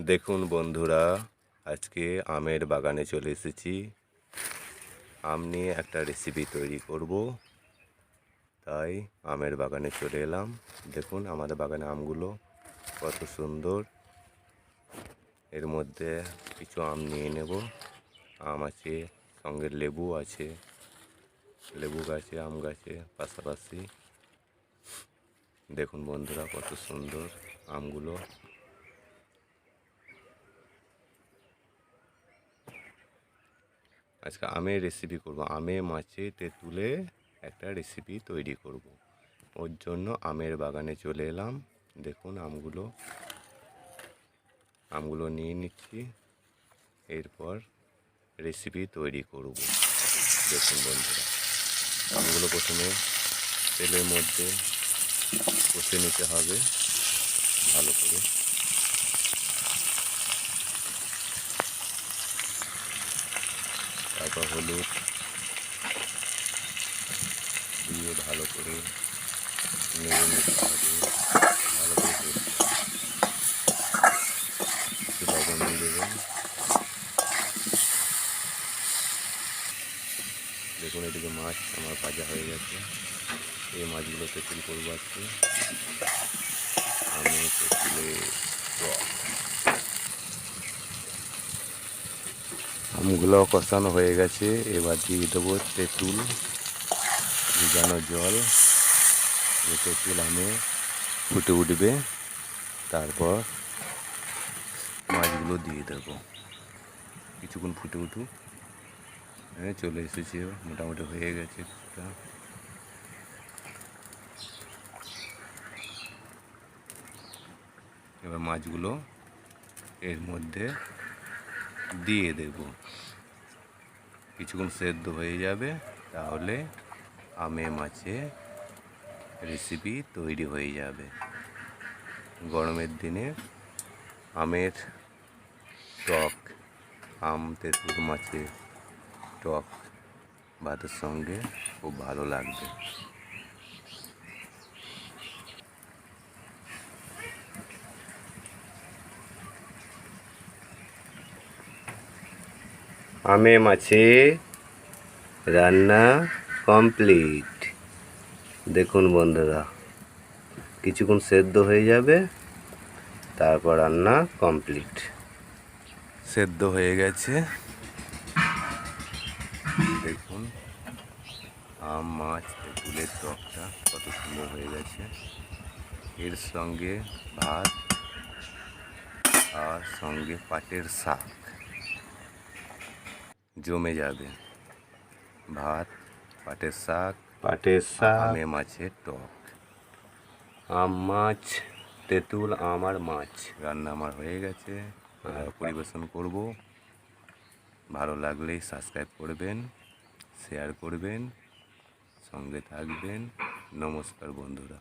দেখুন বন্ধুরা, আজকে আমের বাগানে চলে এসেছি। আম নিয়ে একটা রেসিপি তৈরি করব, তাই আমের বাগানে চলে এলাম। দেখুন আমাদের বাগানে আমগুলো কত সুন্দর। এর মধ্যে কিছু আম নিয়ে নেব। আম আছে, সঙ্গে লেবু আছে, লেবু গাছে, আম গাছে পাশাপাশি। দেখুন বন্ধুরা কত সুন্দর আমগুলো। আজকে আমের রেসিপি করব, আমে মাছে তেঁতুলে একটা রেসিপি তৈরি করব। ওর জন্য আমের বাগানে চলে এলাম। দেখুন আমগুলো নিয়ে নিচ্ছি, এরপর রেসিপি তৈরি করব। দেখুন বন্ধুরা, আমগুলো প্রথমে তেলের মধ্যে কষে নিতে হবে ভালো করে। তারপর হলুদ দিয়ে ভালো করে নেড়ে নিতে হবে, ভালো করে একটু লবণ দিয়ে দেবেন। দেখুন এদিকে মাছ আমার ভাজা হয়ে গেছে। এই মাছগুলো তেঁতুল করবো আজকে। আমি তেঁতুলে আমগুলো কষানো হয়ে গেছে, এবার দিয়ে দেবো তেঁতুল ভিজানো জল। তেঁতুল আমে ফুটে উঠবে, তারপর মাছগুলো দিয়ে দেবো। কিছুক্ষণ ফুটে উঠুক। হ্যাঁ, চলে এসেছে, মোটামুটি হয়ে গেছে কিছুটা। এবার মাছগুলো এর মধ্যে দিয়ে দেব। কিছুক্ষণ সেদ্ধ হয়ে যাবে, তাহলে আমে মাছে রেসিপি তৈরি হয়ে যাবে। গরমের দিনে আমের টক, আম তেঁতুল মাছের টক ভাতের সঙ্গে খুব ভালো লাগবে। আমে মাছে রান্না কমপ্লিট। দেখুন বন্ধুরা, কিছুক্ষণ সেদ্ধ হয়ে যাবে, তারপর রান্না কমপ্লিট। সেদ্ধ হয়ে গেছে, দেখুন আম মাছ তেঁতুলের টকটা কত সুন্দর হয়ে গেছে। এর সঙ্গে ভাত আর সঙ্গে পাটের শাক জমে যাবে। ভাত, পাটের শাক, আমে মাছের টক। আম মাছ তেঁতুল আম আর মাছ রান্না আমার হয়ে গেছে। পরিবেশন করব। ভালো লাগলেই সাবস্ক্রাইব করবেন, শেয়ার করবেন, সঙ্গে থাকবেন। নমস্কার বন্ধুরা।